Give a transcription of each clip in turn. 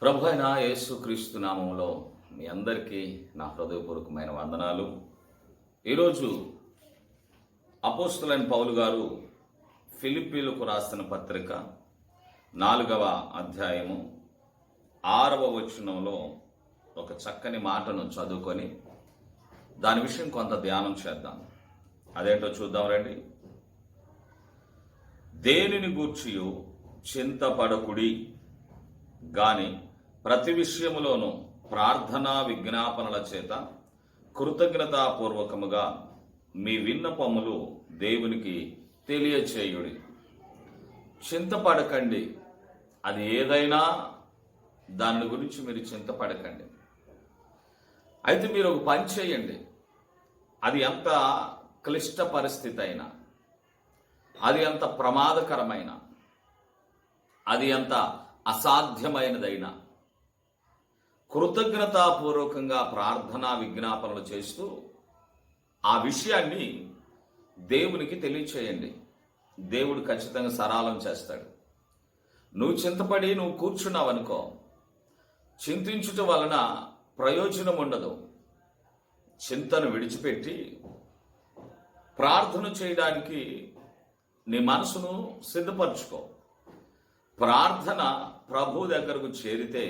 ప్రభు అయిన యేసుక్రీస్తు నామంలో మీ అందరికీ నా హృదయపూర్వకమైన వందనాలు. ఈరోజు అపోస్తలుడైన పౌలు గారు ఫిలిప్పీలకు రాసిన పత్రిక 4వ అధ్యాయము 6వ వచనంలో ఒక చక్కని మాటను చదువుకొని దాని విషయం కొంత ధ్యానం చేద్దాం. అదేంటో చూద్దాం రండి. దేనిని గూర్చియు చింతపడకుడి గాని ప్రతి విషయములోనూ ప్రార్థనా విజ్ఞాపనల చేత కృతజ్ఞతాపూర్వకముగా మీ విన్నపములు దేవునికి తెలియచేయుడి. చింతపడకండి. అది ఏదైనా దాని గురించి మీరు చింతపడకండి. అయితే మీరు ఒక పని చేయండి. అది ఎంత క్లిష్ట పరిస్థితి అయినా, అది ఎంత ప్రమాదకరమైన, అది ఎంత అసాధ్యమైనదైనా కృతజ్ఞతాపూర్వకంగా ప్రార్థనా విజ్ఞాపనలు చేస్తూ ఆ విషయాన్ని దేవునికి తెలియచేయండి. దేవుడు ఖచ్చితంగా సరళం చేస్తాడు. నువ్వు చింతపడి నువ్వు కూర్చున్నావు అనుకో, చింతించుట వలన ప్రయోజనం ఉండదు. చింతను విడిచిపెట్టి ప్రార్థన చేయడానికి నీ మనసును సిద్ధపరచుకో. ప్రార్థన ప్రభు దగ్గరకు చేరితే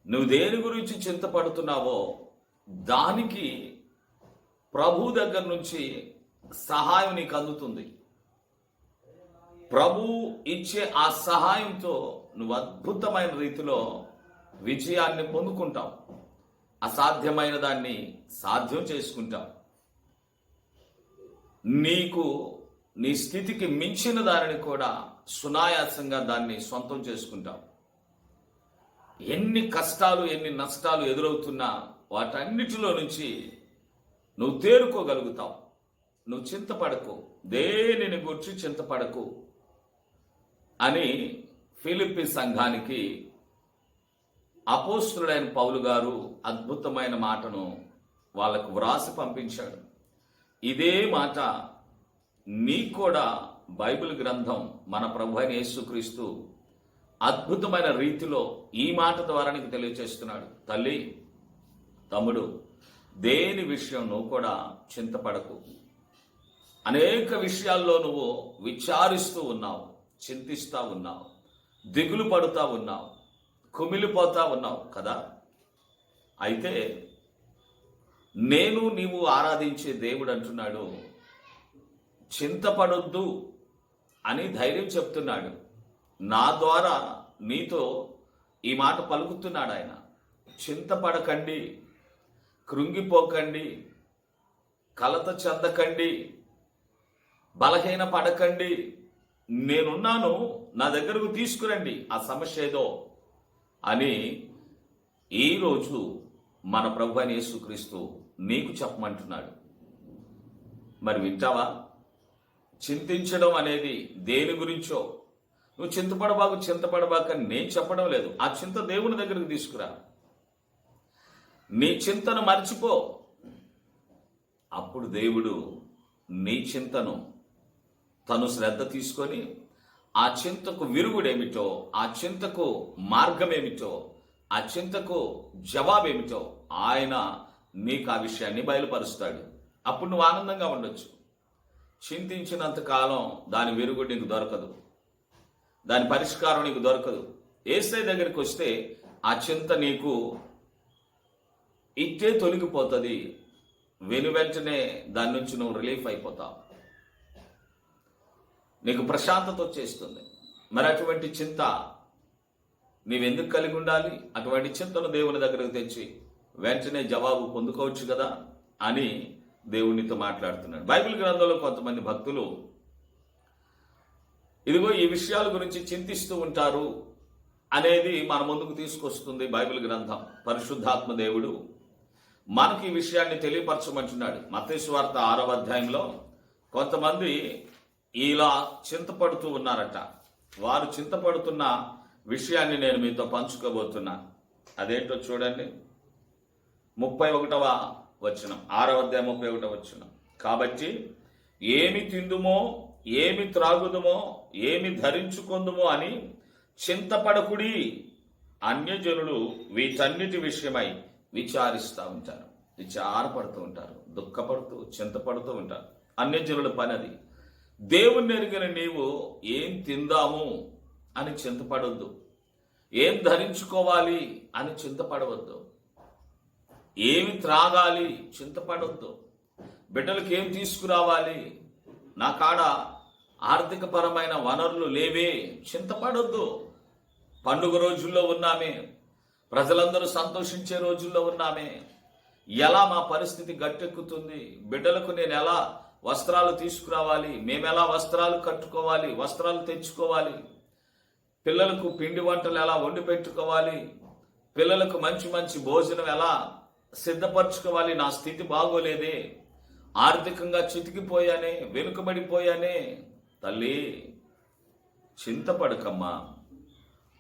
నువ్వు దేని గురించి చింతపడుతున్నావో దానికి ప్రభు దగ్గర నుంచి సహాయం నీకు అందుతుంది. ప్రభు ఇచ్చే ఆ సహాయంతో నువ్వు అద్భుతమైన రీతిలో విజయాన్ని పొందుకుంటావు. అసాధ్యమైన దాన్ని సాధ్యం చేసుకుంటావు. నీకు నీ స్థితికి మించిన దానిని కూడా సునాయాసంగా దాన్ని సొంతం చేసుకుంటావు. ఎన్ని కష్టాలు ఎన్ని నష్టాలు ఎదురవుతున్నా వాటన్నిటిలో నుంచి నువ్వు తేరుకోగలుగుతావు. నువ్వు చింతపడకు, దేనిని గురించి చింతపడకు అని ఫిలిప్పీ సంఘానికి అపోస్తలుడైన పౌలు గారు అద్భుతమైన మాటను వాళ్ళకు వ్రాసి పంపించాడు. ఇదే మాట నీకు కూడా బైబిల్ గ్రంథం మన ప్రభు అయిన యేసుక్రీస్తు అద్భుతమైన రీతిలో ఈ మాట ద్వారా నీకు తెలియచేస్తున్నాడు. తల్లి, తమ్ముడు, దేని విషయం నువ్వు కూడా చింతపడకు. అనేక విషయాల్లో నువ్వు విచారిస్తూ ఉన్నావు, చింతిస్తూ ఉన్నావు, దిగులు పడుతూ ఉన్నావు, కుమిలిపోతా ఉన్నావు కదా. అయితే నేను నీవు ఆరాధించే దేవుడు అంటున్నాడు, చింతపడొద్దు అని ధైర్యం చెప్తున్నాడు. నా ద్వారా నీతో ఈ మాట పలుకుతున్నాడు ఆయన. చింతపడకండి, కృంగిపోకండి, కలత చెందకండి, బలహీన పడకండి. నేనున్నాను, నా దగ్గరకు తీసుకురండి ఆ సమస్య ఏదో అని ఈరోజు మన ప్రభు అయిన యేసుక్రీస్తు నీకు చెప్పమంటున్నాడు. మరి వింటావా? చింతించడం అనేది దేని గురించో నువ్వు చింతపడబాక నేను చెప్పడం లేదు. ఆ చింత దేవుని దగ్గరికి తీసుకురా. నీ చింతను మర్చిపో. అప్పుడు దేవుడు నీ చింతను తను శ్రద్ధ తీసుకొని ఆ చింతకు విరుగుడేమిటో, ఆ చింతకు మార్గమేమిటో, ఆ చింతకు జవాబేమిటో ఆయన నీకు ఆ విషయాన్ని బయలుపరుస్తాడు. అప్పుడు నువ్వు ఆనందంగా ఉండొచ్చు. చింతించినంత కాలం దాని విరుగుడు నీకు దొరకదు, దాని పరిష్కారం నీకు దొరకదు. యేసయ్య దగ్గరికి వస్తే ఆ చింత నీకు ఇట్టే తొలగిపోతుంది. వెంటనే దాని నుంచి నువ్వు రిలీఫ్ అయిపోతావు. నీకు ప్రశాంతత వచ్చేస్తుంది. మరి అటువంటి చింత నీవెందుకు కలిగి ఉండాలి? అటువంటి చింతను దేవుని దగ్గరకు తెచ్చి వెంటనే జవాబు పొందుకోవచ్చు కదా అని దేవునితో మాట్లాడుతున్నాడు. బైబిల్ గ్రంథంలో కొంతమంది భక్తులు ఇదిగో ఈ విషయాల గురించి చింతిస్తూ ఉంటారు అనేది మన ముందుకు తీసుకొస్తుంది బైబిల్ గ్రంథం. పరిశుద్ధాత్మ దేవుడు మనకి ఈ విషయాన్ని తెలియపరచమంటున్నాడు. మత్తయి సువార్త 6వ అధ్యాయంలో కొంతమంది ఇలా చింతపడుతూ ఉన్నారట. వారు చింతపడుతున్న విషయాన్ని నేను మీతో పంచుకోబోతున్నా. అదేంటో చూడండి. 31వ వచనం, 6వ అధ్యాయం 31వ వచనం. కాబట్టి ఏమి తిందుమో, ఏమి త్రాగుదుమో, ఏమి ధరించుకుందుమో అని చింతపడకుడి అన్యజనులు వీటన్నిటి విషయమై విచారిస్తూ ఉంటారు, విచారపడుతూ ఉంటారు, దుఃఖపడుతూ చింతపడుతూ ఉంటారు. అన్యజనుల పని అది. దేవుణ్ణి ఎరిగిన నీవు ఏం తిందాము అని చింతపడవద్దు, ఏం ధరించుకోవాలి అని చింతపడవద్దు, ఏమి త్రాగాలి చింతపడవద్దు, బిడ్డలకు ఏం తీసుకురావాలి, నా కాడ ఆర్థిక పరమైన వనరులు లేవే చింతపడొద్దు. పండుగ రోజుల్లో ఉన్నామే, ప్రజలందరూ సంతోషించే రోజుల్లో ఉన్నామే, ఎలా మా పరిస్థితి గట్టెక్కుతుంది, బిడ్డలకు నేను ఎలా వస్త్రాలు తీసుకురావాలి, మేమెలా వస్త్రాలు కట్టుకోవాలి, వస్త్రాలు తెచ్చుకోవాలి, పిల్లలకు పిండి వంటలు ఎలా వండి పెట్టుకోవాలి, పిల్లలకు మంచి మంచి భోజనం ఎలా సిద్ధపరచుకోవాలి, నా స్థితి బాగోలేదే, ఆర్థికంగా చితికిపోయానే, వెనుకబడిపోయానే. తల్లి, చింతపడకమ్మా,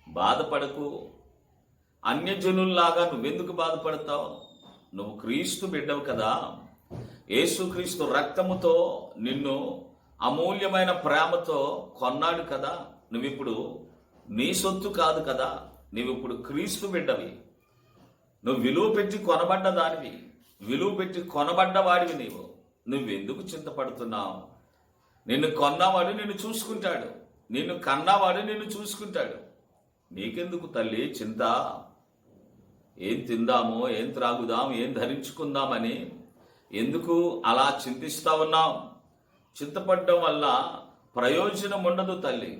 బాధపడకు. అన్యజనుల్లాగా నువ్వెందుకు బాధపడతావు? నువ్వు క్రీస్తు బిడ్డవు కదా. యేసుక్రీస్తు రక్తముతో నిన్ను అమూల్యమైన ప్రేమతో కొన్నాడు కదా. నువ్విప్పుడు నీ సొత్తు కాదు కదా, నువ్విప్పుడు క్రీస్తు బిడ్డవి. నువ్వు విలువ పెట్టి కొనబడ్డ దానివి, విలువ పెట్టి కొనబడ్డవాడివి. నువ్వెందుకు చింతపడుతున్నావు? నిన్ను కొన్నవాడు నిన్ను చూసుకుంటాడు, నిన్ను కన్నవాడు నిన్ను చూసుకుంటాడు. నీకెందుకు తల్లి చింత? ఏం తిందామో, ఏం త్రాగుదాం, ఏం ధరించుకుందామని ఎందుకు అలా చింతిస్తా ఉన్నావు? చింతపడడం వల్ల ప్రయోజనం ఉండదు తల్లి.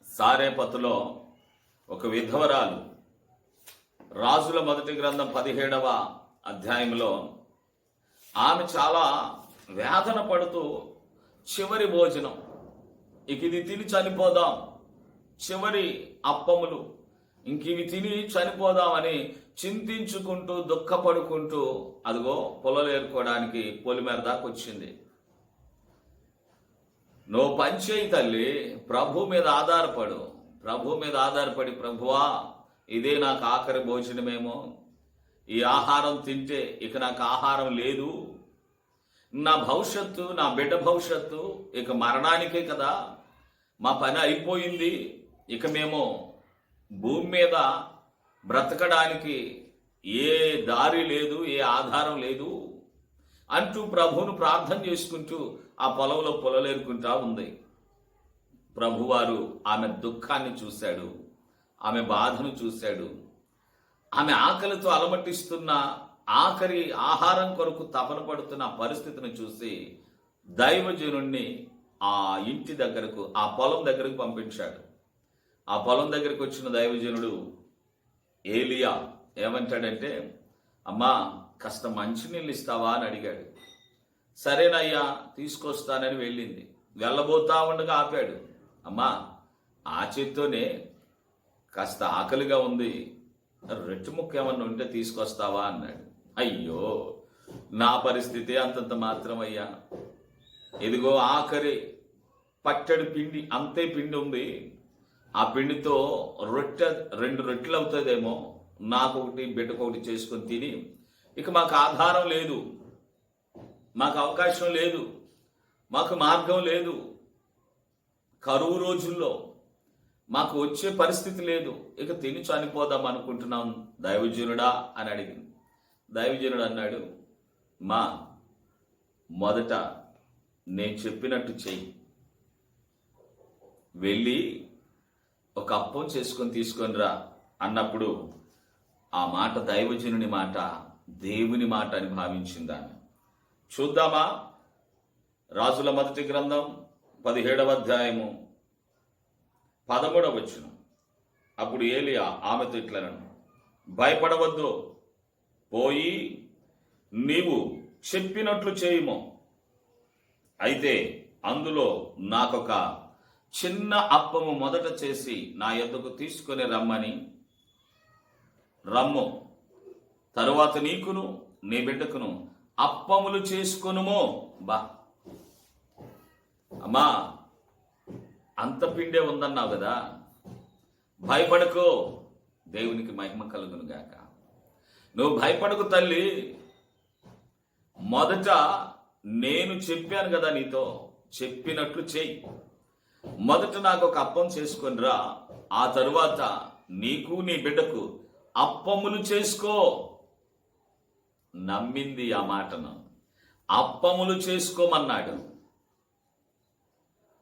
సారేపతులో ఒక విధవరాలు, రాజుల మొదటి గ్రంథం 17వ అధ్యాయంలో ఆమె చాలా వేదన పడుతూ చివరి భోజనం, ఇక ఇది తిని చనిపోదాం, చివరి అప్పములు, ఇంక ఇవి తిని చనిపోదామని చింతించుకుంటూ దుఃఖపడుకుంటూ అదిగో పొలలేరుకోవడానికి పొలిమేర దాకా వచ్చింది. నువ్వు పనిచేయి తల్లి, ప్రభు మీద ఆధారపడు. ప్రభు మీద ఆధారపడి, ప్రభువా ఇదే నాకు ఆఖరి భోజనమేమో, ఈ ఆహారం తింటే ఇక నాకు ఆహారం లేదు, నా భవిష్యత్తు, నా బిడ్డ భవిష్యత్తు ఇక మరణానికే కదా, మా పని అయిపోయింది, ఇక మేము భూమి మీద బ్రతకడానికి ఏ దారి లేదు, ఏ ఆధారం లేదు అంటూ ప్రభువును ప్రార్థన చేసుకుంటూ ఆ పొలంలో పొలలేరుకుంటా ఉంది. ప్రభువారు ఆమె దుఃఖాన్ని చూశాడు, ఆమె బాధను చూశాడు. ఆమె ఆకలితో అలమటిస్తున్న, ఆఖరి ఆహారం కొరకు తపన పడుతున్న పరిస్థితిని చూసి దైవజనుణ్ణి ఆ ఇంటి దగ్గరకు, ఆ పొలం దగ్గరకు పంపించాడు. ఆ పొలం దగ్గరకు వచ్చిన దైవజనుడు ఏలియా ఏమంటాడంటే, అమ్మా కాస్త మంచినీళ్ళు ఇస్తావా అని అడిగాడు. సరేనయ్యా తీసుకొస్తానని వెళ్ళింది. వెళ్ళబోతా ఉండగా ఆపాడు. అమ్మా ఆ చేత్తోనే కాస్త ఆకలిగా ఉంది, రొట్టె ముక్క ఏమన్నా ఉంటే తీసుకొస్తావా అన్నాడు. అయ్యో నా పరిస్థితి అంతంత మాత్రం అయ్యా, ఇదిగో ఆఖరి పట్టడి పిండి, అంతే పిండి ఉంది, ఆ పిండితో రొట్టె 2 రొట్టెలు అవుతుందేమో, నాకు ఒకటి బిడ్డకొకటి చేసుకొని తిని, ఇక మాకు ఆధారం లేదు, మాకు అవకాశం లేదు, మాకు మార్గం లేదు, కరువు రోజుల్లో మాకు వచ్చే పరిస్థితి లేదు, ఇక తిని చనిపోదాం అనుకుంటున్నాం దైవజనుడా అని అడిగింది. దైవజనుడు అన్నాడు, మా మొదట నేను చెప్పినట్టు చెయ్యి, వెళ్ళి ఒక అప్పం చేసుకొని తీసుకొని రా అన్నప్పుడు ఆ మాట దైవజనుని మాట, దేవుని మాట అని భావించిందాన్ని. చూద్దామా? రాజుల మొదటి గ్రంథం 17వ అధ్యాయము 13వ వచనం. అప్పుడు ఏలియా ఆమెతో ఇట్లనను, భయపడవద్దు, పోయి నీవు చెప్పినట్లు చేయుము, అయితే అందులో నాకొక చిన్న అప్పము మొదట చేసి నా యొద్దకు తీసుకొని రమ్ము, తరువాత నీకును నీ బిడ్డకును అప్పములు చేసుకొనుమో. బా అమ్మా అంత పిండే ఉందన్నావు కదా, భయపడకో, దేవునికి మహిమ కలుగును గాక. నువ్వు భయపడకు తల్లి, మొదట నేను చెప్పాను కదా నీతో, చెప్పినట్లు చెయ్యి. మొదట నాకు ఒక అప్పం చేసుకొని రా, ఆ తరువాత నీకు నీ బిడ్డకు అప్పములు చేసుకో. నమ్మింది ఆ మాటను. అప్పములు చేసుకోమన్నాడు.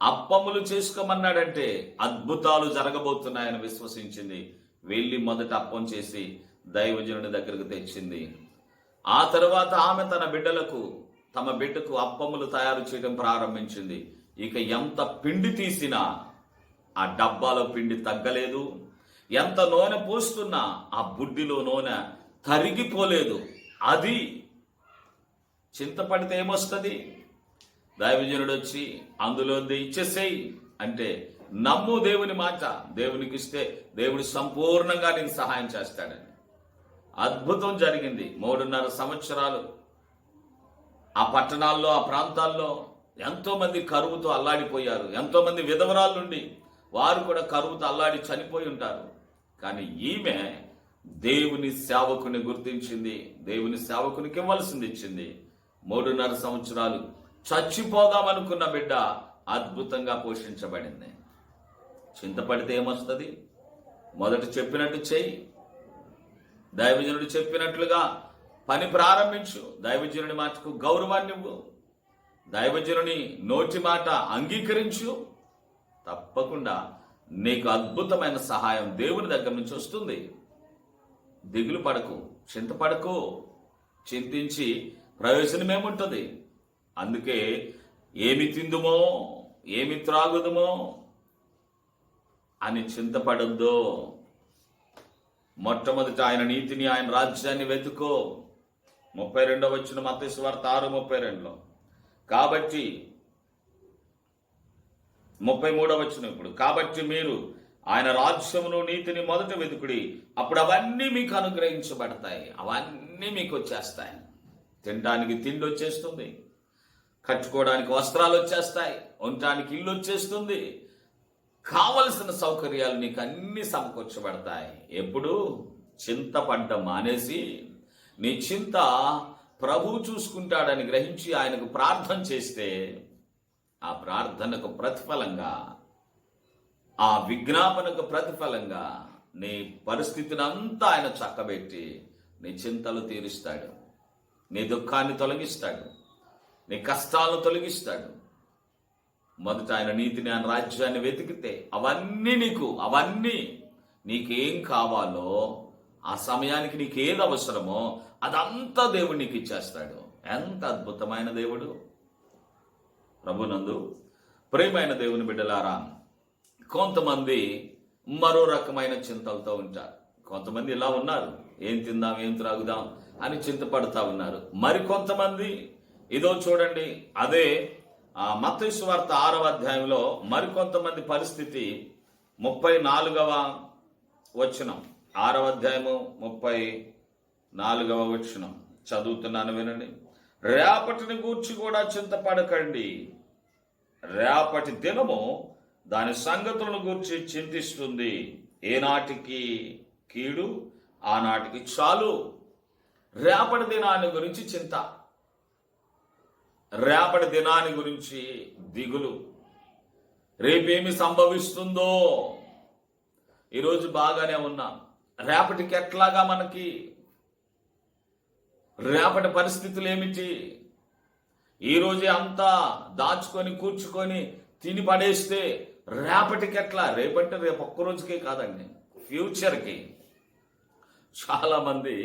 అప్పములు చేసుకోమన్నాడంటే అద్భుతాలు జరగబోతున్నాయని విశ్వసించింది. వెళ్ళి మొదట అప్పం చేసి దైవజనుడి దగ్గరకు తెచ్చింది. ఆ తరువాత ఆమె తమ బిడ్డకు అప్పములు తయారు చేయడం ప్రారంభించింది. ఇక ఎంత పిండి తీసినా ఆ డబ్బాలో పిండి తగ్గలేదు. ఎంత నూనె పోస్తున్నా ఆ బుడ్డిలో నూనె తరిగిపోలేదు. అది చింతపడితే ఏమొస్తుంది? దైవజనుడు వచ్చి అందులో ఇచ్చేసేయి అంటే నమ్ము దేవుని మాట. దేవునికి ఇస్తే దేవుడు సంపూర్ణంగా నీకు సహాయం చేస్తాడని. అద్భుతం జరిగింది. 3.5 సంవత్సరాలు ఆ పట్టణాల్లో, ఆ ప్రాంతాల్లో ఎంతో మంది కరువుతో అల్లాడిపోయారు. ఎంతో మంది విధవరాలు నుండి వారు కూడా కరువుతో అల్లాడి చనిపోయి ఉంటారు. కానీ ఈమె దేవుని సేవకుని గుర్తించింది. దేవుని సేవకునికి ఇవ్వాల్సింది ఇచ్చింది. 3.5 సంవత్సరాలు చచ్చిపోదామనుకున్న బిడ్డ అద్భుతంగా పోషించబడింది. చింతపడితే ఏమొస్తుంది? మొదట చెప్పినట్టు చెయ్యి. దైవజనుడు చెప్పినట్లుగా పని ప్రారంభించు. దైవజనుడి మాటకు గౌరవాన్ని ఇవ్వు. దైవజనుని నోటి మాట అంగీకరించు. తప్పకుండా నీకు అద్భుతమైన సహాయం దేవుని దగ్గర నుంచి వస్తుంది. దిగులు పడకు, చింతపడకు. చింతించి ప్రయోజనమేముంటుంది? అందుకే ఏమి తిందుమో, ఏమి త్రాగుదుమో అని చింతపడద్దు. మొట్టమొదట ఆయన నీతిని, ఆయన రాజ్యాన్ని వెతుకో. 32వ వచనం మత్తయి సువార్త 6:32లో. కాబట్టి 33వ వచనం ఇప్పుడు, కాబట్టి మీరు ఆయన రాజ్యమును నీతిని మొదట వెతుకుడి, అప్పుడు అవన్నీ మీకు అనుగ్రహించబడతాయి. అవన్నీ మీకు వచ్చేస్తాయి. తినడానికి తిండి వచ్చేస్తుంది, కట్టుకోవడానికి వస్త్రాలు వచ్చేస్తాయి, ఉండటానికి ఇల్లు వచ్చేస్తుంది, కావలసిన సౌకర్యాలు నీకు అన్ని సమకూర్చబడతాయి. ఎప్పుడు? చింతపడ్డం మానేసి నీ చింత ప్రభువు చూసుకుంటాడని గ్రహించి ఆయనకు ప్రార్థన చేస్తే ఆ ప్రార్థనకు ప్రతిఫలంగా, ఆ విజ్ఞాపనకు ప్రతిఫలంగా నీ పరిస్థితిని అంతా ఆయన చక్కబెట్టి నీ చింతలు తీరుస్తాడు, నీ దుఃఖాన్ని తొలగిస్తాడు, నీ కష్టాలను తొలగిస్తాడు. మొదట ఆయన నీతిని, ఆయన రాజ్యాన్ని వెతికితే అవన్నీ నీకేం కావాలో, ఆ సమయానికి నీకేది అవసరమో అదంతా దేవుడు నీకు ఇచ్చేస్తాడు. ఎంత అద్భుతమైన దేవుడు! ప్రభునందు ప్రియమైన దేవుని బిడ్డలారా, కొంతమంది మరో రకమైన చింతలతో ఉంటారు. కొంతమంది ఇలా ఉన్నారు, ఏం తిందాం, ఏం త్రాగుదాం అని చింతపడతా ఉన్నారు. మరికొంతమంది ఇదో చూడండి, అదే మత్తయి సువార్త 6వ అధ్యాయంలో మరికొంతమంది పరిస్థితి 34వ వచనం, 6వ అధ్యాయము 34వ వచనం చదువుతున్నాను, వినండి. రేపటిని గూర్చి కూడా చింతపడకండి, రేపటి దినము దాని సంగతులను గూర్చి చింతిస్తుంది. ఏనాటికి కీడు ఆనాటికి చాలు. రేపటి దినాన్ని గురించి చింత, రేపటి దినాన్ని గురించి దిగులు, రేపేమి సంభవిస్తుందో. ఈరోజు బాగానే ఉన్నాం, రేపటికి ఎట్లాగా మనకి, రేపటి పరిస్థితులు ఏమిటి? ఈరోజే అంతా దాచుకొని కూర్చుకొని తిని పడేస్తే రేపటికి ఎట్లా? రేపంటే రేపు ఒక్కరోజుకే కాదండి, ఫ్యూచర్కి. చాలామంది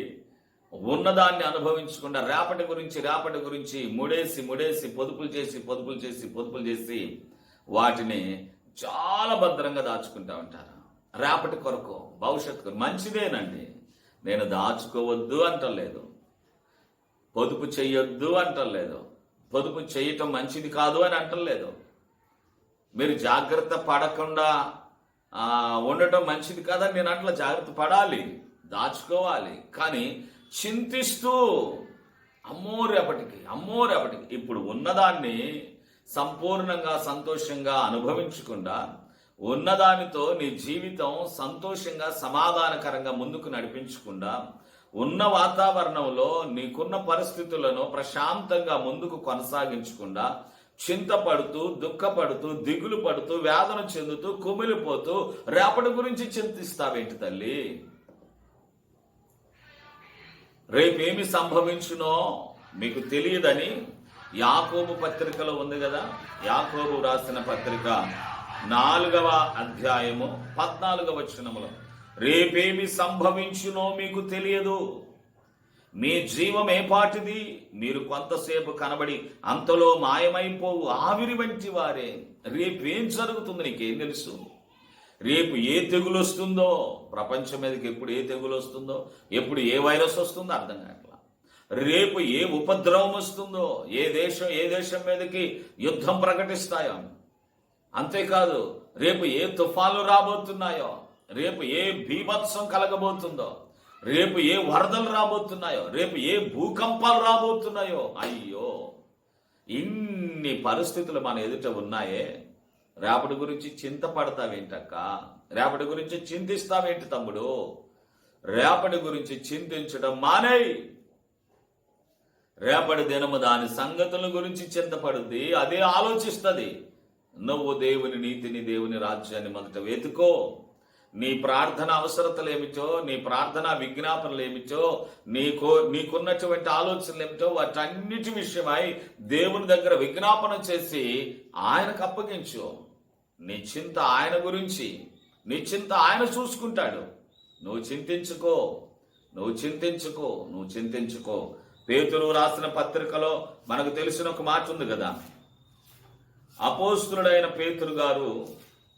ఉన్నదాన్ని అనుభవించకుండా రేపటి గురించి ముడేసి పొదుపులు చేసి వాటిని చాలా భద్రంగా దాచుకుంటా ఉంటారు. రేపటి కొరకు, భవిష్యత్తు కొరకు. మంచిదేనండి, నేను దాచుకోవద్దు అంటలేదు, పొదుపు చెయ్యొద్దు అంటలేదు, పొదుపు చేయటం మంచిది కాదు అని అంటలేదు. మీరు జాగ్రత్త పడకుండా ఉండటం మంచిది కాదని నేను అట్లా జాగ్రత్త పడాలి, దాచుకోవాలి. కానీ చింతిస్తూ అమ్మో రేపటికి ఇప్పుడు ఉన్నదాన్ని సంపూర్ణంగా సంతోషంగా అనుభవించకుండా, ఉన్నదానితో నీ జీవితం సంతోషంగా సమాధానకరంగా ముందుకు నడిపించకుండా, ఉన్న వాతావరణంలో నీకున్న పరిస్థితులను ప్రశాంతంగా ముందుకు కొనసాగించకుండా చింతపడుతూ, దుఃఖపడుతూ, దిగులు పడుతూ, వేదన చెందుతూ, కుమిలిపోతూ రేపటి గురించి చింతిస్తావేంటి తల్లి? రేపేమి సంభవించునో మీకు తెలియదని యాకోబు పత్రికలో ఉంది కదా. యాకోబు రాసిన పత్రిక 4వ అధ్యాయము 14వ వచనములో, రేపేమి సంభవించునో మీకు తెలియదు, మీ జీవం ఏపాటిది, మీరు కొంతసేపు కనబడి అంతలో మాయమైపోవు ఆవిరి వంటి వారే. రేపేం జరుగుతుంది నీకేం తెలుసు? రేపు ఏ తెగులు వస్తుందో, ప్రపంచం మీదకి ఎప్పుడు ఏ తెగులు వస్తుందో, ఎప్పుడు ఏ వైరస్ వస్తుందో అర్థం కావట్లా. రేపు ఏ ఉపద్రవం వస్తుందో, ఏ దేశం మీదకి యుద్ధం ప్రకటిస్తాయో, అంతేకాదు రేపు ఏ తుఫాన్లు రాబోతున్నాయో, రేపు ఏ బీభత్సం కలగబోతుందో, రేపు ఏ వరదలు రాబోతున్నాయో, రేపు ఏ భూకంపాలు రాబోతున్నాయో. అయ్యో, ఇన్ని పరిస్థితులు మన ఎదుట ఉన్నాయే. రేపటి గురించి చింతపడతావేంటక్క? రేపటి గురించి చింతిస్తావేంటి తమ్ముడు? రేపటి గురించి చింతించడం మానేయ్. రేపటి దినము దాని సంగతుల గురించి చింతపడుద్ది, అదే ఆలోచిస్తుంది. నువ్వు దేవుని నీతిని, దేవుని రాజ్యాన్ని మొదట వెతుకో. నీ ప్రార్థన అవసరతలు ఏమిటో, నీ ప్రార్థన విజ్ఞాపనలు ఏమిటో, నీకున్నటువంటి ఆలోచనలు ఏమిటో, వాటన్నిటి విషయమై దేవుని దగ్గర విజ్ఞాపన చేసి ఆయనకు అప్పగించు. నీ చింత ఆయన గురించి, నీ చింత ఆయన చూసుకుంటాడు. నువ్వు చింతించుకో. పేతురు రాసిన పత్రికలో మనకు తెలిసిన ఒక మాట ఉంది కదా. అపోస్తులుడైన పేతురు గారు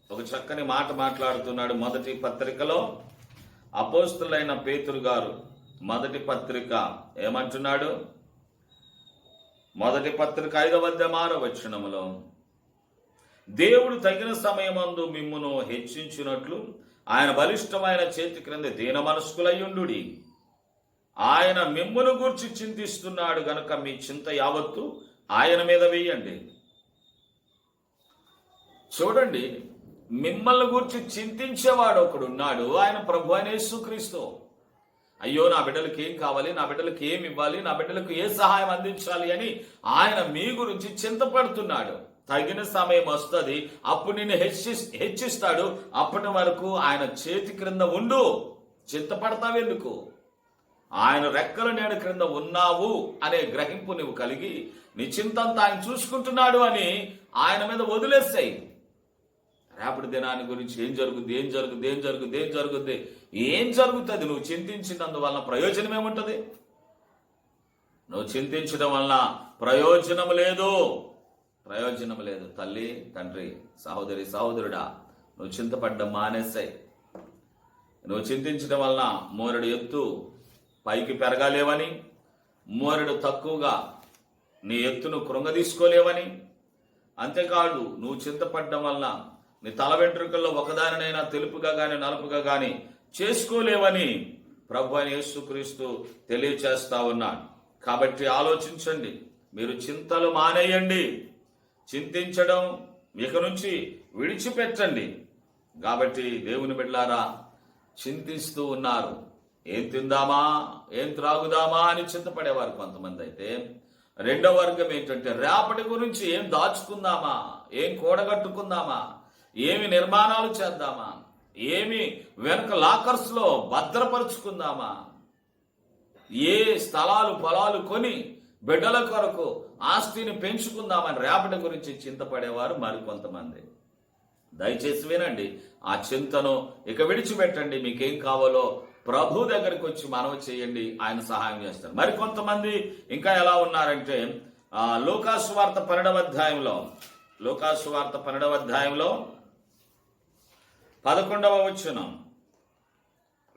ఒక చక్కని మాట మాట్లాడుతున్నాడు. మొదటి పత్రికలో అపోస్తులైన పేతురు గారు మొదటి పత్రిక ఏమంటున్నాడు? మొదటి పత్రిక 5వ అధ్యాయం 6వ వచనములో, దేవుడు తగిన సమయమందు మిమ్మును హెచ్చించినట్లు ఆయన బలిష్టమైన చేతి క్రింద దీన మనస్కులయ్యుండు. ఆయన మిమ్మును గూర్చి చింతిస్తున్నాడు గనుక మీ చింత యావత్తు ఆయన మీద వేయండి. చూడండి, మిమ్మల్ని గురించి చింతించేవాడు ఒకడున్నాడు. ఆయన ప్రభు అయిన యేసుక్రీస్తు. అయ్యో, నా బిడ్డలకు ఏం కావాలి, నా బిడ్డలకు ఏమి ఇవ్వాలి, నా బిడ్డలకు ఏ సహాయం అందించాలి అని ఆయన మీ గురించి చింతపడుతున్నాడు. తగిన సమయం వస్తుంది, అప్పుడు నిన్ను హెచ్చిస్తాడు. అప్పటి వరకు ఆయన చేతి క్రింద ఉండు. చింతపడతావెందుకు? ఆయన రెక్కల నీడ క్రింద ఉన్నావు అనే గ్రహింపు నువ్వు కలిగి నీ చింతంతా ఆయన చూసుకుంటున్నాడు అని ఆయన మీద వదిలేస్తాయి. రేపటి దినాన్ని గురించి ఏం జరుగుతుంది నువ్వు చింతించినందువలన ప్రయోజనం ఏముంటుంది? నువ్వు చింతించడం వలన ప్రయోజనం లేదు. తల్లి, తండ్రి, సహోదరి, సహోదరుడా, నువ్వు చింతపడ్డం మానేస్తాయి. నువ్వు చింతించడం వలన మోరెడు ఎత్తు పైకి పెరగాలేవని, మోరెడు తక్కువగా నీ ఎత్తును కృంగదీసుకోలేవని, అంతేకాదు నువ్వు చింతపడ్డం వలన నీ తల వెంట్రుకల్లో ఒకదానినైనా తెలుపుగా గాని నలుపుగా గాని చేసుకోలేవని ప్రభు అయిన యేసుక్రీస్తు తెలియచేస్తా ఉన్నాడు. కాబట్టి ఆలోచించండి, మీరు చింతలు మానేయండి, చింతించడం ఇక నుంచి విడిచిపెట్టండి. కాబట్టి దేవుని బిడ్డలారా, చింతిస్తూ ఉన్నారు. ఏం తిందామా, ఏం త్రాగుదామా అని చింతపడేవారు కొంతమంది. అయితే రెండో వర్గం ఏంటంటే, రేపటి గురించి ఏం దాచుకుందామా, ఏం కూడగట్టుకుందామా, ఏమి నిర్మాణాలు చేద్దామా, ఏమి వెనక లాకర్స్ లో భద్రపరుచుకుందామా, ఏ స్థలాలు పొలాలు కొని బిడ్డల కొరకు ఆస్తిని పెంచుకుందామని రేపటి గురించి చింతపడేవారు మరికొంతమంది. దయచేసి వినండి, ఆ చింతను ఇక విడిచిపెట్టండి. మీకేం కావాలో ప్రభు దగ్గరికి వచ్చి మనవి చేయండి, ఆయన సహాయం చేస్తారు. మరికొంతమంది ఇంకా ఎలా ఉన్నారంటే, లూకాసు వార్త 12వ అధ్యాయంలో 11వ వచనం,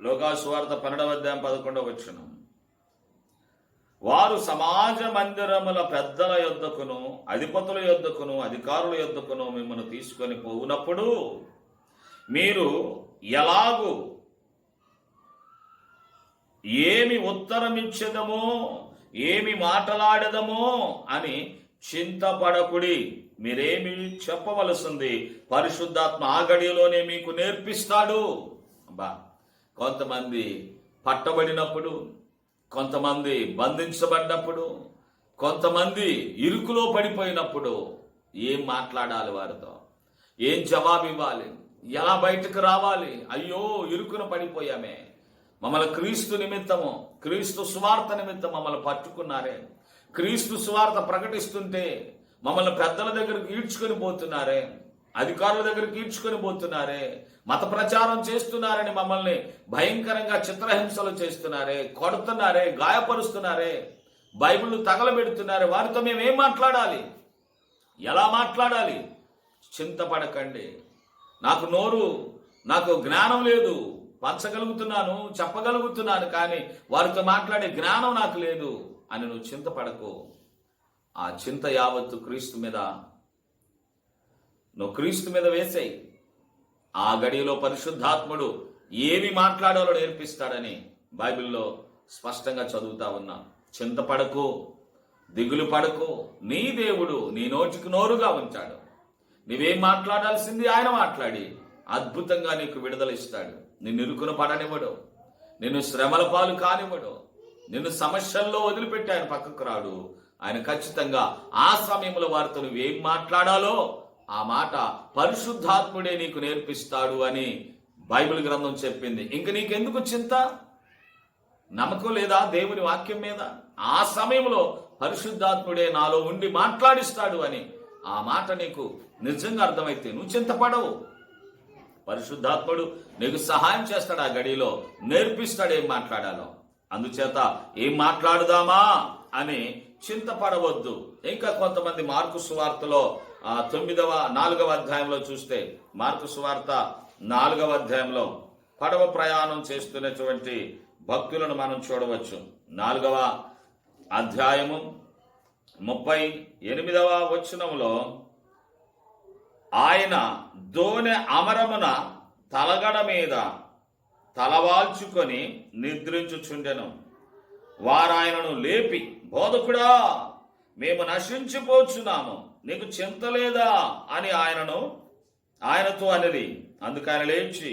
లూకాసు వార్త 12వ అధ్యాయం 11వ వచనం, వారు సమాజ మందిరముల పెద్దల యొద్దకును, అధిపతుల యొద్దకును, అధికారుల యొద్దకును మిమ్మల్ని తీసుకొని పోవునప్పుడు మీరు ఎలాగూ ఏమి ఉత్తరమిచ్చేదమో, ఏమి మాట్లాడదమో అని చింతపడకుడి. మీరేమి చెప్పవలసింది పరిశుద్ధాత్మ ఆ గడియలోనే మీకు నేర్పిస్తాడు. కొంతమంది పట్టబడినప్పుడు, కొంతమంది బంధించబడినప్పుడు, కొంతమంది ఇరుకులో పడిపోయినప్పుడు ఏం మాట్లాడాలి వారితో, ఏం జవాబు ఇవ్వాలి, ఎలా బయటకు రావాలి? అయ్యో ఇరుకున పడిపోయామే, మమ్మల్ని క్రీస్తు నిమిత్తము, క్రీస్తు సువార్త నిమిత్తం మమ్మల్ని పట్టుకున్నారే, క్రీస్తు సువార్త ప్రకటిస్తుంటే మమ్మల్ని పెద్దల దగ్గరకు ఈడ్చుకొని పోతున్నారే, అధికారుల దగ్గరికి ఈడ్చుకొని పోతున్నారే, మత ప్రచారం చేస్తున్నారని మమ్మల్ని భయంకరంగా చిత్రహింసలు చేస్తున్నారే, కొడుతున్నారే, గాయపరుస్తున్నారే, బైబిల్ తగలబెడుతున్నారే. వారితో మేమేం మాట్లాడాలి, ఎలా మాట్లాడాలి? చింతపడకండి, నాకు జ్ఞానం లేదు, పంచగలుగుతున్నాను, చెప్పగలుగుతున్నాను, కానీ వారితో మాట్లాడే జ్ఞానం నాకు లేదు అని నువ్వు చింతపడకు. ఆ చింత యావత్తు నువ్వు క్రీస్తు మీద వేసేయి. ఆ గడియలో పరిశుద్ధాత్ముడు ఏమి మాట్లాడాలో నేర్పిస్తాడని బైబిల్లో స్పష్టంగా చదువుతా ఉన్నా. చింతపడకు, దిగులు పడకు, నీ దేవుడు నీ నోటికి నోరుగా ఉంచాడు. నీవేం మాట్లాడాల్సింది ఆయన మాట్లాడి అద్భుతంగా నీకు విడుదల ఇస్తాడు. నిన్ను ఇరుకున పడనివ్వడు, నిన్ను శ్రమల పాలు కానివ్వడు, నిన్ను సమస్యల్లో వదిలిపెట్టి ఆయన పక్కకు రాడు. ఆయన ఖచ్చితంగా ఆ సమయంలో వారితో నువ్వేం మాట్లాడాలో ఆ మాట పరిశుద్ధాత్ముడే నీకు నేర్పిస్తాడు అని బైబిల్ గ్రంథం చెప్పింది. ఇంక నీకెందుకు చింత? నమ్మకం లేదా దేవుని వాక్యం మీద? ఆ సమయంలో పరిశుద్ధాత్ముడే నాలో ఉండి మాట్లాడిస్తాడు అని ఆ మాట నీకు నిజంగా అర్థమైతే నువ్వు చింతపడవు. పరిశుద్ధాత్ముడు నీకు సహాయం చేస్తాడు, ఆ గడిలో నేర్పిస్తాడు ఏం మాట్లాడాలో. అందుచేత ఏం మాట్లాడుదామా అని చింతపడవద్దు. ఇంకా కొంతమంది మార్కు సువార్తలో 4వ అధ్యాయంలో చూస్తే, మార్కు సువార్త 4వ అధ్యాయంలో పడవ ప్రయాణం చేస్తున్నటువంటి భక్తులను మనం చూడవచ్చు. 4వ అధ్యాయము 38వ వచనంలో, ఆయన దోణె అమరమున తలగడ మీద తలవాల్చుకొని నిద్రించుచుండెను. వారాయనను లేపి, బోధకుడా, మేము నశించిపోచున్నాము, నీకు చింత లేదా అని ఆయనతో అనిరి. అందుకు ఆయన లేచి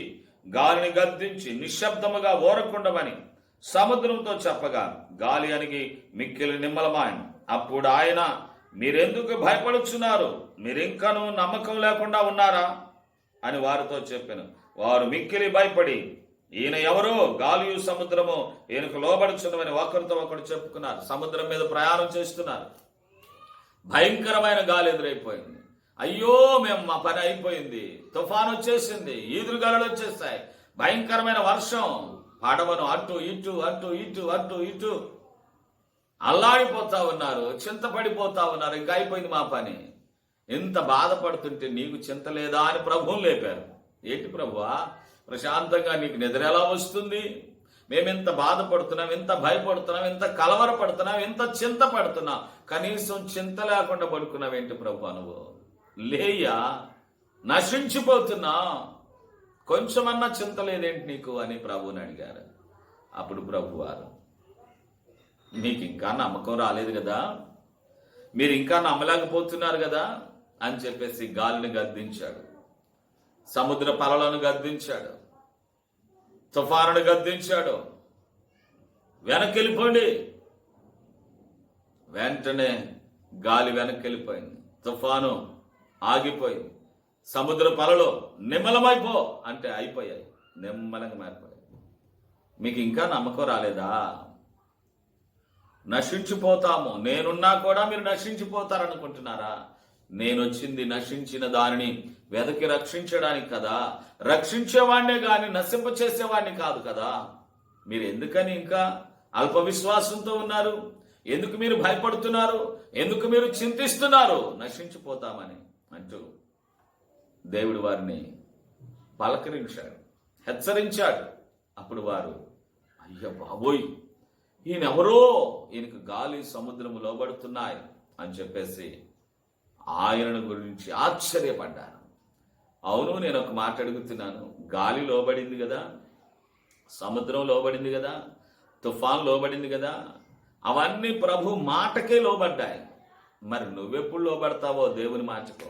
గాలిని గద్దించి నిశ్శబ్దముగా ఓరకుండమని సముద్రంతో చెప్పగా గాలి అణిగి మిక్కిలి నిమ్మలమాయను. అప్పుడు ఆయన, మీరెందుకు భయపడుచున్నారు? మీరింకనూ నమ్మకం లేకుండా ఉన్నారా అని వారితో చెప్పాను. వారు మిక్కిలి భయపడి, ఈయన ఎవరో, గాలియు సముద్రము ఈయనకు లోబడుచున్నవని ఒకరితో ఒకరు చెప్పుకున్నారు. సముద్రం మీద ప్రయాణం చేస్తున్నారు. భయంకరమైన గాలి ఎదురైపోయింది. అయ్యో మా పని అయిపోయింది, తుఫాను వచ్చేసింది, ఈదురుగాలులు వచ్చేస్తాయి, భయంకరమైన వర్షం, పడవను అటు ఇటు అటు ఇటు అటు ఇటు అల్లాడిపోతా ఉన్నారు, చింతపడిపోతా ఉన్నారు. ఇంకా అయిపోయింది మా పని. ఎంత బాధపడుతుంటే నీకు చింత లేదా అని ప్రభువుని లేపారు. ఏంటి ప్రభువా, ప్రశాంతంగా నీకు నిద్ర ఎలా వస్తుంది? మేమెంత బాధపడుతున్నాం, ఎంత భయపడుతున్నాం, ఎంత కలవరపడుతున్నాం, ఎంత చింత పడుతున్నాం, కనీసం చింత లేకుండా పడుకున్నావేంటి ప్రభు? నువ్వు లేయా, నశించిపోతున్నా, కొంచెమన్నా చింత లేదేంటి నీకు అని ప్రభువుని అడిగారు. అప్పుడు ప్రభువారు, మీకు ఇంకా నమ్మకం రాలేదు కదా, మీరు ఇంకా నమ్మలేకపోతున్నారు కదా అని చెప్పేసి గాలిని గద్దించాడు, సముద్ర పలలను గద్దించాడు, తుఫానును గద్దించాడు. వెనక్కి వెంటనే గాలి వెనక్కి తుఫాను ఆగిపోయింది. సముద్ర పలలో నిమ్మలమైపో అంటే అయిపోయాయి, నిమ్మలంగా మారిపోయాయి. మీకు ఇంకా నమ్మకం రాలేదా? నశించిపోతాము, నేనున్నా కూడా మీరు నశించిపోతారనుకుంటున్నారా? నేను వచ్చింది నశించిన దానిని వెదకి రక్షించడానికి కదా, రక్షించేవాడినే గాని నశింప చేసేవాడిని కాదు కదా. మీరు ఎందుకని ఇంకా అల్ప విశ్వాసంతో ఉన్నారు? ఎందుకు మీరు భయపడుతున్నారు? ఎందుకు మీరు చింతిస్తున్నారు? నశించిపోతామని అంటూ దేవుడు వారిని పలకరించాడు, హెచ్చరించాడు. అప్పుడు వారు, అయ్య బాబోయ్, ఈయనెవరో, ఈయనకు గాలి సముద్రము లోబడుతున్నాయి అని చెప్పేసి ఆయనను గురించి ఆశ్చర్యపడ్డాను. అవును, నేను ఒక మాట అడుగుతున్నాను, గాలి లోబడింది కదా, సముద్రం లోబడింది కదా, తుఫాన్ లోబడింది కదా, అవన్నీ ప్రభు మాటకే లోబడ్డాయి. మరి నువ్వెప్పుడు లోబడతావో దేవుని మాటకో?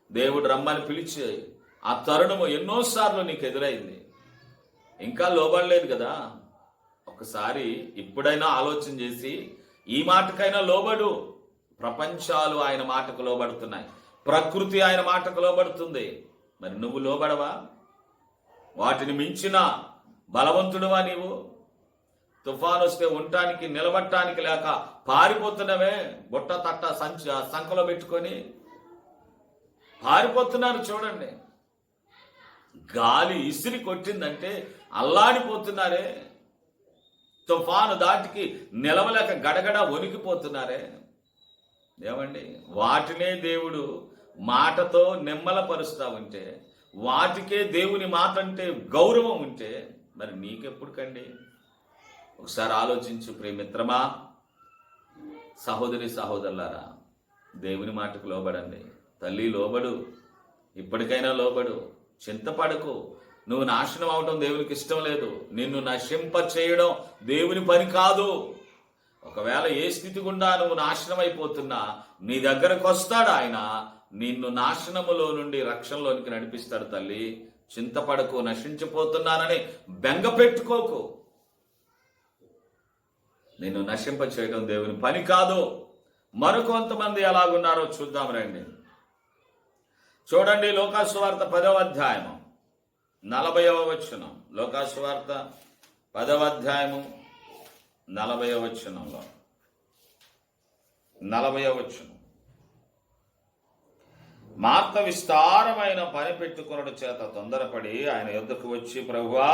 దేవుడు రమ్మని పిలిచి ఆ తరుణము ఎన్నోసార్లు నీకు ఎదురైంది, ఇంకా లోబడలేదు కదా. ఒకసారి ఇప్పుడైనా ఆలోచన చేసి ఈ మాటకైనా లోబడు. ప్రపంచాలు ఆయన మాటకు లోబడుతున్నాయి, ప్రకృతి ఆయన మాటకు లోబడుతుంది. మరి నువ్వు లోబడవా? వాటిని మించిన బలవంతుడువా నీవు? తుఫాను వస్తే ఉండటానికి నిలబడటానికి లేక పారిపోతున్నవే, బుట్ట తట్ట సంకలో పెట్టుకొని పారిపోతున్నారు. చూడండి, గాలి ఇసిరి కొట్టిందంటే అల్లాడిపోతున్నారే, తుఫాను దాటికి నిలవలేక గడగడ వణికిపోతున్నారే. ఏమండి, వాటినే దేవుడు మాటతో నిమ్మలపరుస్తా ఉంటే, వాటికే దేవుని మాట అంటే గౌరవం ఉంటే, మరి నీకెప్పుడు కండి? ఒకసారి ఆలోచించు ప్రియమిత్రమా, సహోదరి సహోదరులారా, దేవుని మాటకు లోబడండి. తల్లి లోబడు, ఇప్పటికైనా లోబడు, చింతపడకు. నువ్వు నాశనం అవడం దేవునికి ఇష్టం లేదు. నిన్ను నశింప చేయడం దేవుని పని కాదు. ఒకవేళ ఏ స్థితి గుండా నువ్వు నాశనం అయిపోతున్నా నీ దగ్గరకు వస్తాడు ఆయన, నిన్ను నాశనములో నుండి రక్షణలోనికి నడిపిస్తాడు. తల్లి చింతపడకు, నశించిపోతున్నానని బెంగ పెట్టుకోకు. నిన్ను నశింప చేయడం దేవుని పని కాదు. మరికొంతమంది ఎలాగున్నారో చూద్దాం రండి. చూడండి, లోకాసువార్త 10వ అధ్యాయము 40వ వచనం. లోకాసువార్త 10వ అధ్యాయము 40వ వచనంలో 40వ వచనం. మార్త విస్తారమైన పని పెట్టుకొనుట చేత తొందరపడి ఆయన యొద్దకు వచ్చి, ప్రభువా,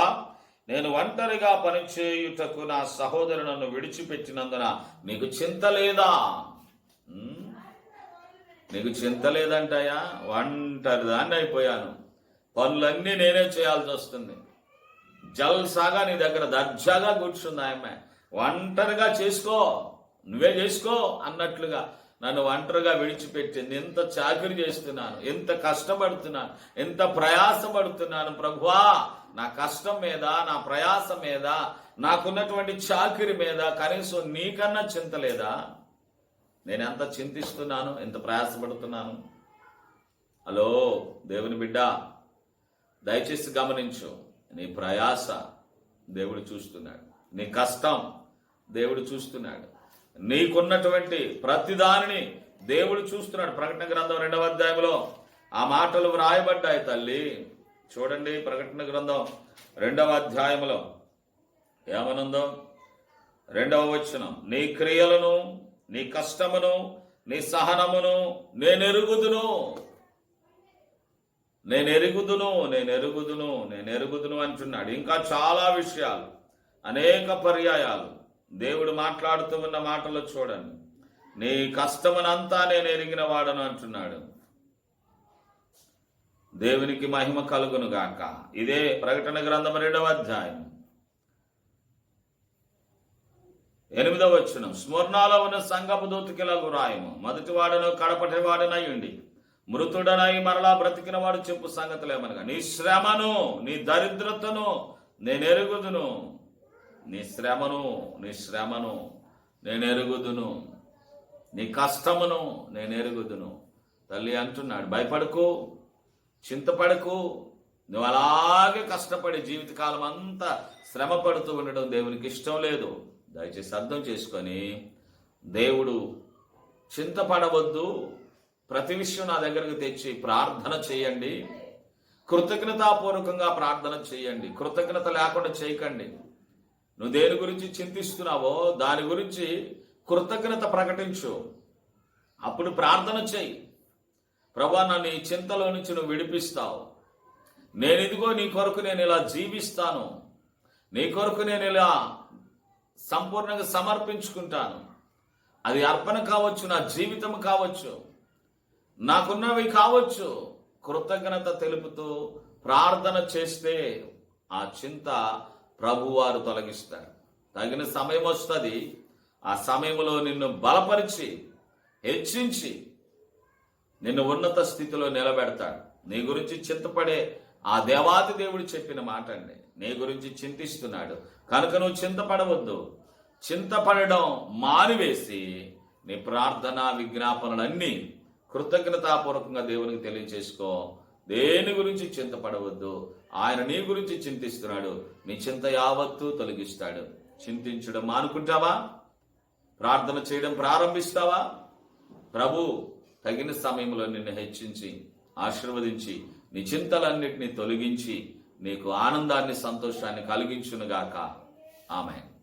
నేను ఒంటరిగా పనిచేయుటకు నా సహోదరు నన్ను విడిచిపెట్టినందున నీకు చింత లేదా? నీకు చింత లేదంటాయా? ఒంటరి దాన్ని అయిపోయాను, పనులన్నీ నేనే చేయాల్సి వస్తుంది. జల్సాగా నీ దగ్గర దర్జాగా కూర్చుంది ఆమె. ఒంటరిగా చేసుకో, నువ్వే చేసుకో అన్నట్లుగా నన్ను ఒంటరిగా విడిచిపెట్టింది. ఎంత చాకరీ చేస్తున్నాను, ఎంత కష్టపడుతున్నాను, ఎంత ప్రయాసపడుతున్నాను. ప్రభువా, నా కష్టం మీద, నా ప్రయాస మీద, నాకున్నటువంటి చాకరీ మీద కనీసం నీకన్నా చింత లేదా? నేను ఎంత చింతిస్తున్నాను, ఎంత ప్రయాసపడుతున్నాను. హలో దేవుని బిడ్డ, దయచేసి గమనించు. నీ ప్రయాస దేవుడు చూస్తున్నాడు, నీ కష్టం దేవుడు చూస్తున్నాడు, నీకున్నటువంటి ప్రతిదానిని దేవుడు చూస్తున్నాడు. ప్రకటన గ్రంథం 2వ అధ్యాయంలో ఆ మాటలు వ్రాయబడ్డాయి. తల్లి చూడండి, ప్రకటన గ్రంథం 2వ అధ్యాయంలో ఏమనుందో? 2వ వచనం. నీ క్రియలను, నీ కష్టమును, నీ సహనమును నేనెరుగుదును, నేనెరుగుదును, నేనెరుగుదును, నేనెరుగుదును అంటున్నాడు. ఇంకా చాలా విషయాలు, అనేక పర్యాయాలు దేవుడు మాట్లాడుతూ ఉన్న మాటలు చూడండి. నీ కష్టమునంతా నేను ఎరిగిన వాడను అంటున్నాడు. దేవునికి మహిమ కలుగును గాక. ఇదే ప్రకటన గ్రంథం 2వ అధ్యాయం 8వ వచనం. స్మరణలో ఉన్న సంఘపు దూతకిలాగు రాయము, మొదటి వాడను కడపటి వాడనై ఉండి మృతుడనై మరలా బ్రతికిన వాడు చెప్పు సంగతులేమనగా, నీ శ్రమను, నీ దరిద్రతను నేను ఎరుగుదును. నీ శ్రమను, నీ శ్రమను నేను ఎరుగుదును, నీ కష్టమును నేను ఎరుగుదును. తల్లి అంటున్నాడు, భయపడకు, చింతపడకు. నువ్వు అలాగే కష్టపడి జీవితకాలం అంతా శ్రమ పడుతూ ఉండడం దేవునికి ఇష్టం లేదు. దయచేసి అర్థం చేసుకొని, దేవుడు చింతపడవద్దు, ప్రతి విషయం నా దగ్గరకు తెచ్చి ప్రార్థన చేయండి, కృతజ్ఞతాపూర్వకంగా ప్రార్థన చేయండి. కృతజ్ఞత లేకుండా చేయకండి. నువ్వు దేని గురించి చింతిస్తున్నావో దాని గురించి కృతజ్ఞత ప్రకటించు. అప్పుడు ప్రార్థన చేయి. ప్రభువా, నన్ను ఈ చింతలో నుంచి నువ్వు విడిపిస్తావు. నేను ఇదిగో నీ కొరకు నేను ఇలా జీవిస్తాను, నీ కొరకు నేను ఇలా సంపూర్ణంగా సమర్పించుకుంటాను. అది అర్పణ కావచ్చు, నా జీవితం కావచ్చు, నాకున్నవి కావచ్చు. కృతజ్ఞత తెలుపుతూ ప్రార్థన చేస్తే ఆ చింత ప్రభువారు తొలగిస్తాడు. తగిన సమయం వస్తుంది. ఆ సమయంలో నిన్ను బలపరిచి, హెచ్చించి, నిన్ను ఉన్నత స్థితిలో నిలబెడతాడు. నీ గురించి చింతపడే ఆ దేవాది దేవుడు చెప్పిన మాట అండి. నీ గురించి చింతిస్తున్నాడు కనుక నువ్వు చింతపడవద్దు. చింతపడడం మానివేసి నీ ప్రార్థన విజ్ఞాపనలన్నీ కృతజ్ఞతాపూర్వకంగా దేవునికి తెలియచేసుకో. దేని గురించి చింతపడవద్దు. ఆయన నీ గురించి చింతిస్తున్నాడు. నీ చింత యావత్తు తొలగిస్తాడు. చింతించడం మానుకుంటావా? ప్రార్థన చేయడం ప్రారంభిస్తావా? ప్రభు తగిన సమయంలో నిన్ను హెచ్చించి ఆశీర్వదించి నీ చింతలన్నిటినీ తొలగించి నీకు ఆనందాన్ని సంతోషాన్ని కలిగించునుగాక. ఆమేన్.